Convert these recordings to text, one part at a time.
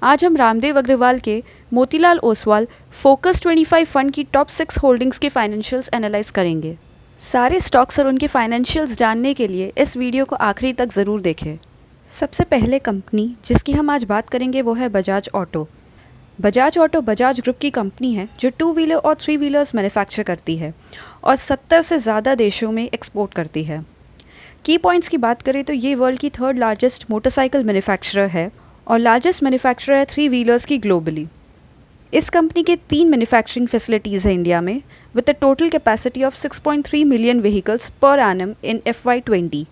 आज हम रामदेव अग्रवाल के मोतीलाल ओसवाल फोकस 25 फंड की टॉप 6 होल्डिंग्स के फाइनेंशियल्स एनालाइज करेंगे। सारे स्टॉक्स और उनके फाइनेंशियल्स जानने के लिए इस वीडियो को आखिरी तक ज़रूर देखें। सबसे पहले कंपनी जिसकी हम आज बात करेंगे वो है Bajaj auto. Bajaj auto Bajaj group की कंपनी है जो 2 व्हीलर और 3 व्हीलर्स मैन्युफैक्चर करती है और 70 से ज़्यादा देशों में एक्सपोर्ट करती है। की पॉइंट्स की बात करें तो ये वर्ल्ड की 3rd लार्जेस्ट मोटरसाइकिल मैन्युफैक्चरर है और लार्जेस्ट मैन्युफैक्चरर है 3 व्हीलर्स की ग्लोबली। इस कंपनी के 3 मैन्युफैक्चरिंग फैसिलिटीज़ हैं इंडिया में with a total capacity of 6.3 million vehicles per annum in FY20।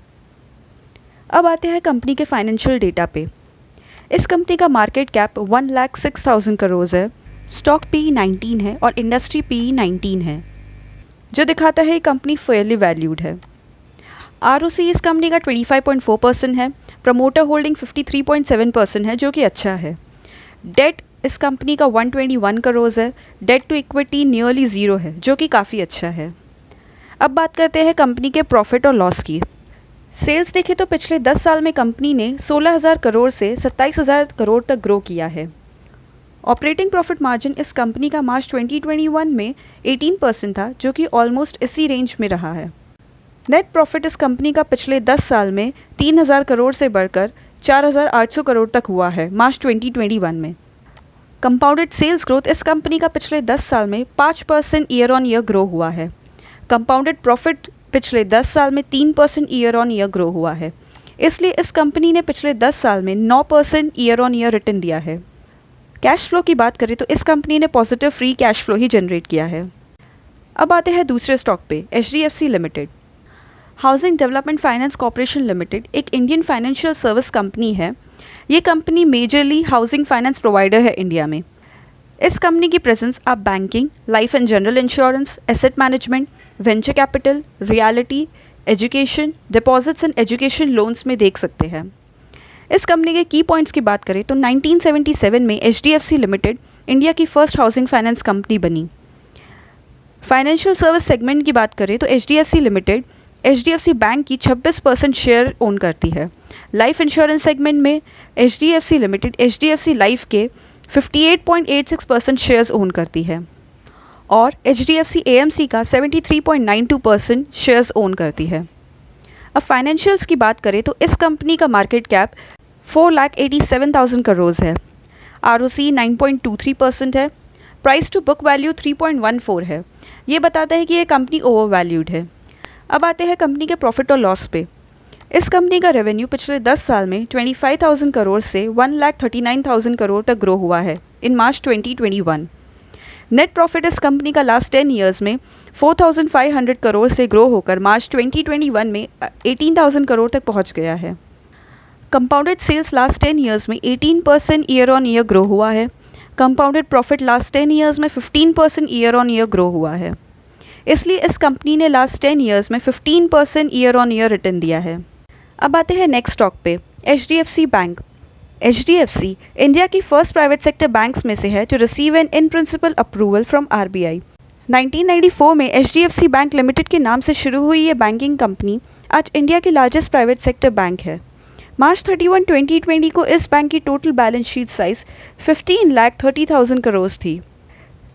अब आते हैं कंपनी के फाइनेंशियल डेटा पे। इस कंपनी का मार्केट कैप 1,06,000 करोड़ है, स्टॉक PE 19 है और इंडस्ट्री PE 19 है, जो दिखाता है ये कंपनी फेयरली वैल्यूड है। ROC इस कंपनी का 25.4% है, प्रमोटर होल्डिंग 53.7% है जो कि अच्छा है। डेट इस कंपनी का 121 करोड़ है, डेट टू इक्विटी नियरली 0 है जो कि काफ़ी अच्छा है। अब बात करते हैं कंपनी के प्रॉफिट और लॉस की। सेल्स देखें तो पिछले 10 साल में कंपनी ने 16,000 करोड़ से 27,000 करोड़ तक ग्रो किया है। ऑपरेटिंग प्रॉफिट मार्जिन इस कंपनी का मार्च 2021 में 18% था जो कि ऑलमोस्ट इसी रेंज में रहा है। नेट प्रॉफिट इस कंपनी का पिछले 10 साल में 3,000 करोड़ से बढ़कर 4,800 करोड़ तक हुआ है मार्च 2021 में। कंपाउंडेड सेल्स ग्रोथ इस कंपनी का पिछले 10 साल में 5% ईयर ऑन ईयर ग्रो हुआ है। कंपाउंडेड प्रॉफिट पिछले 10 साल में 3% ईयर ऑन ईयर ग्रो हुआ है, इसलिए इस कंपनी ने पिछले 10 साल में 9% ईयर ऑन ईयर रिटर्न दिया है। कैश फ्लो की बात करें तो इस कंपनी ने पॉजिटिव फ्री कैश फ्लो ही जनरेट किया है। अब आते हैं दूसरे स्टॉक पे, HDFC limited. Housing development finance corporation limited एक इंडियन फाइनेंशियल सर्विस कंपनी है। ये company majorly housing finance provider है इंडिया में। इस कंपनी की प्रेजेंस आप banking, life and general insurance, asset management, venture capital, reality, education, deposits and education loans में देख सकते हैं। इस कंपनी के की पॉइंट्स की बात करें तो 1977 में HDFC लिमिटेड इंडिया की फर्स्ट हाउसिंग फाइनेंस कंपनी बनी। फाइनेंशियल सर्विस सेगमेंट की बात करें तो HDFC लिमिटेड HDFC बैंक की 26% शेयर ओन करती है। लाइफ इंश्योरेंस सेगमेंट में HDFC लिमिटेड HDFC लाइफ के 58.86% शेयर्स ओन करती है और HDFC AMC का 73.92% शेयर्स ओन करती है। अब फाइनेंशियल्स की बात करें तो इस कंपनी का मार्केट कैप 4,87,000 करोड़ है, ROC 9.23% है, प्राइस टू बुक वैल्यू 3.14 है। ये बताता है कि ये कंपनी ओवर वैल्यूड है। अब आते हैं कंपनी के प्रॉफिट और लॉस पे। इस कंपनी का रेवेन्यू पिछले 10 साल में 25,000 करोड़ से 1,39,000 करोड़ तक ग्रो हुआ है इन मार्च 2021। नेट प्रॉफिट इस कंपनी का लास्ट 10 ईयर्स में 4,500 करोड़ से ग्रो होकर मार्च 2021 में 18,000 करोड़ तक पहुंच गया है। कंपाउंडेड सेल्स लास्ट 10 ईयर्स में 18% ईयर ऑन ईयर ग्रो हुआ है। कंपाउंडेड प्रॉफिट लास्ट 10 ईयर्स में 15% ईयर ऑन ईयर ग्रो हुआ है, इसलिए इस कंपनी ने लास्ट 10 ईयर्स में 15% ईयर ऑन ईयर रिटर्न दिया है। अब आते हैं नेक्स्ट स्टॉक पे, HDFC बैंक। HDFC इंडिया की फर्स्ट प्राइवेट सेक्टर बैंक्स में से है to receive an in principle approval from RBI। 1994 में HDFC बैंक लिमिटेड के नाम से शुरू हुई ये बैंकिंग कंपनी आज इंडिया की लार्जेस्ट प्राइवेट सेक्टर बैंक है। मार्च 31, 2020 को इस बैंक की total balance sheet size 15,30,000 crore थी।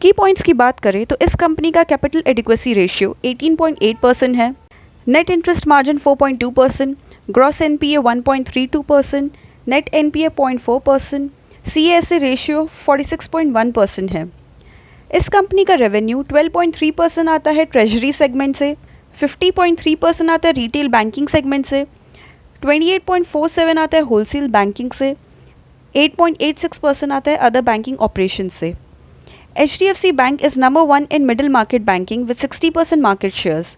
की पॉइंट्स की बात करें तो इस कंपनी का कैपिटल एडिक्वेसी रेशियो 18.8% है, net interest margin 4.2%, gross NPA 1.32%, net NPA 0.4%, CASA ratio 46.1% है। इस कंपनी का रेवेन्यू 12.3% आता है ट्रेजरी सेगमेंट से, 50.3% आता है रिटेल बैंकिंग सेगमेंट से, 28.47% आता है होलसेल बैंकिंग से, 8.86% आता है अदर बैंकिंग ऑपरेशन से। HDFC Bank is number 1 in middle market banking with 60% market shares.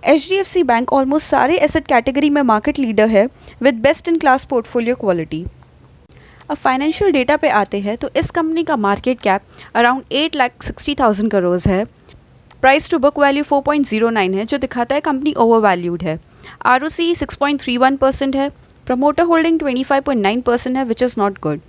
HDFC Bank almost सारे एसेट कैटेगरी में मार्केट लीडर है with best in class portfolio quality. अब फाइनेंशियल डेटा पे आते हैं तो इस कंपनी का मार्केट कैप अराउंड 8,60,000 करोड़ है, प्राइस टू बुक वैल्यू 4.09 है जो दिखाता है कंपनी ओवर वैल्यूड है। ROC 6.31% है, प्रमोटर होल्डिंग 25.9% है which is not good.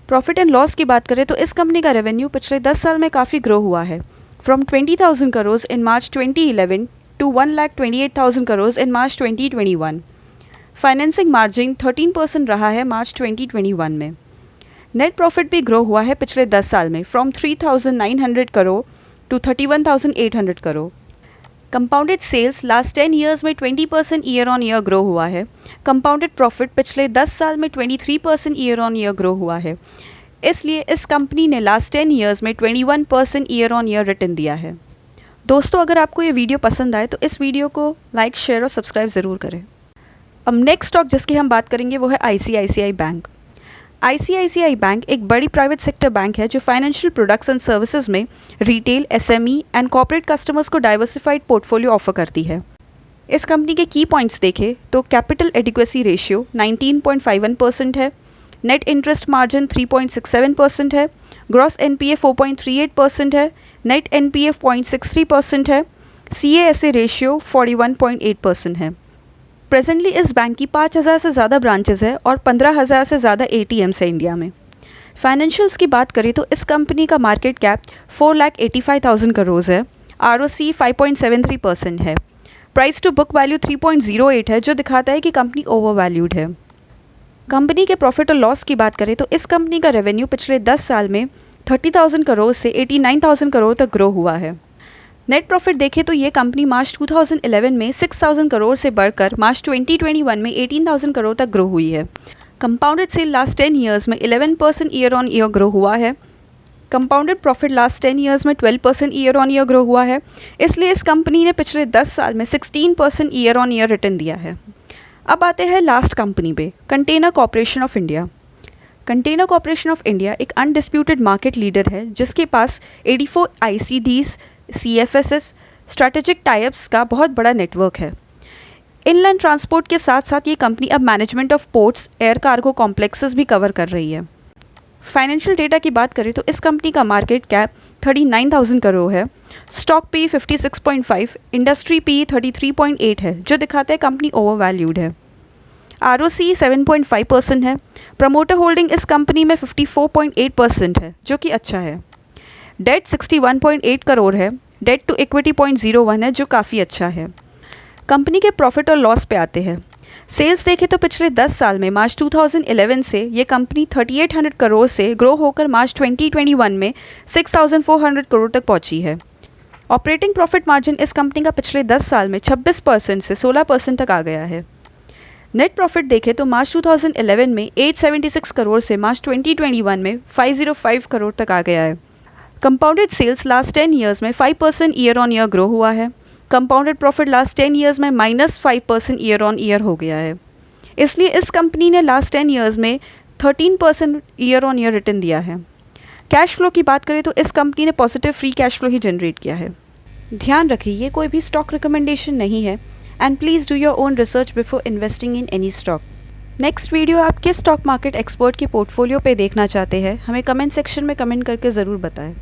Profit and loss की बात करें तो इस कंपनी का रेवेन्यू पिछले 10 साल में काफ़ी ग्रो हुआ है, from 20,000 crore in March 2011 to 1,28,000 crore in March 2021। Financing margin 13% रहा है मार्च 2021 में। नेट प्रॉफिट भी ग्रो हुआ है पिछले 10 साल में from 3,900 crore to 31,800 crore. Compounded sales last 10 years में 20% ईयर ऑन ईयर ग्रो हुआ है। कंपाउंडेड प्रॉफिट पिछले 10 साल में 23% ईयर ऑन ईयर ग्रो हुआ है। इसलिए इस कंपनी ने लास्ट 10 ईयर्स में 21% ईयर ऑन ईयर रिटर्न दिया है। दोस्तों, अगर आपको ये वीडियो पसंद आए तो इस वीडियो को लाइक, शेयर और सब्सक्राइब ज़रूर करें। अब नेक्स्ट स्टॉक जिसकी हम बात करेंगे वो है ICICI बैंक। ICICI बैंक एक बड़ी प्राइवेट सेक्टर बैंक है जो फाइनेंशियल प्रोडक्ट्स एंड सर्विसेज में retail, SME and corporate customers को डाइवर्सिफाइड पोर्टफोलियो ऑफर करती है। इस कंपनी के की पॉइंट्स देखें तो कैपिटल एडिक्वेसी रेशियो 19.51% है, नेट इंटरेस्ट मार्जिन 3.67% है, ग्रॉस NPA 4.38% है, नेट NPA 0.63% है, CASA रेशियो 41.8% है। प्रेजेंटली इस बैंक की 5,000 से ज़्यादा ब्रांचेस है और 15,000 से ज़्यादा ATMs है इंडिया में। फाइनेंशियल्स की बात करें तो इस कंपनी का मार्केट कैप 4,85,000 करोड़ है, ROC 5.73% है, प्राइस टू बुक वैल्यू 3.08 है जो दिखाता है कि कंपनी ओवर वैल्यूड है। कंपनी के प्रॉफिट और लॉस की बात करें तो इस कंपनी का रेवेन्यू पिछले 10 साल में 30,000 करोड़ से 89,000 करोड़ तक ग्रो हुआ है। नेट प्रॉफिट देखें तो ये कंपनी मार्च 2011 में 6,000 करोड़ से बढ़कर मार्च 2021 में 18,000 करोड़ तक ग्रो हुई है। कंपाउंडेड सेल लास्ट 10 ईयर्स में 11% ईयर ऑन ईयर ग्रो हुआ है। कंपाउंडेड प्रॉफिट लास्ट 10 ईयर्स में 12% ईयर ऑन ईयर ग्रो हुआ है। इसलिए इस कंपनी ने पिछले 10 साल में 16% ईयर ऑन ईयर रिटर्न दिया है। अब आते हैं लास्ट कंपनी पे, container corporation of India. Container corporation of India एक अनडिस्प्यूटेड मार्केट लीडर है जिसके पास 84 ICDs, CFSs, स्ट्रैटेजिक टाइप्स का बहुत बड़ा नेटवर्क है। इनलैंड ट्रांसपोर्ट के साथ साथ ये कंपनी अब management of ports, air cargo complexes भी कवर कर रही है। फाइनेंशियल डेटा की बात करें तो इस कंपनी का मार्केट कैप 39,000 करोड़ है, स्टॉक PE 56.5, इंडस्ट्री PE 33.8 है जो दिखाता है कंपनी ओवर वैल्यूड है। ROC 7.5% है। प्रमोटर होल्डिंग इस कंपनी में 54.8% है जो कि अच्छा है। डेट 61.8 करोड़ है, डेट टू इक्विटी 0.01 है जो काफ़ी अच्छा है। कंपनी के प्रॉफिट और लॉस पे आते हैं। सेल्स देखें तो पिछले 10 साल में मार्च 2011 से ये कंपनी 3,800 करोड़ से ग्रो होकर मार्च 2021 में 6,400 करोड़ तक पहुंची है। ऑपरेटिंग प्रॉफिट मार्जिन इस कंपनी का पिछले 10 साल में 26% से 16% तक आ गया है। नेट प्रॉफिट देखें तो मार्च 2011 में 876 करोड़ से मार्च 2021 में 505 करोड़ तक आ गया है। कंपाउंडेड सेल्स लास्ट 10 ईयर्स में 5% ईयर ऑन ईयर ग्रो हुआ है। कंपाउंडेड प्रॉफिट लास्ट 10 ईयर्स में -5% ईयर ऑन ईयर हो गया है। इसलिए इस कंपनी ने लास्ट 10 ईयर्स में 13% ईयर ऑन ईयर रिटर्न दिया है। कैश फ्लो की बात करें तो इस कंपनी ने पॉजिटिव फ्री कैश फ्लो ही जनरेट किया है। ध्यान रखिए, ये कोई भी स्टॉक रिकमेंडेशन नहीं है and please do your own research before investing in any stock. Next video आप किस स्टॉक मार्केट एक्सपर्ट के पोर्टफोलियो पे देखना चाहते हैं, हमें कमेंट सेक्शन में कमेंट करके ज़रूर बताएं।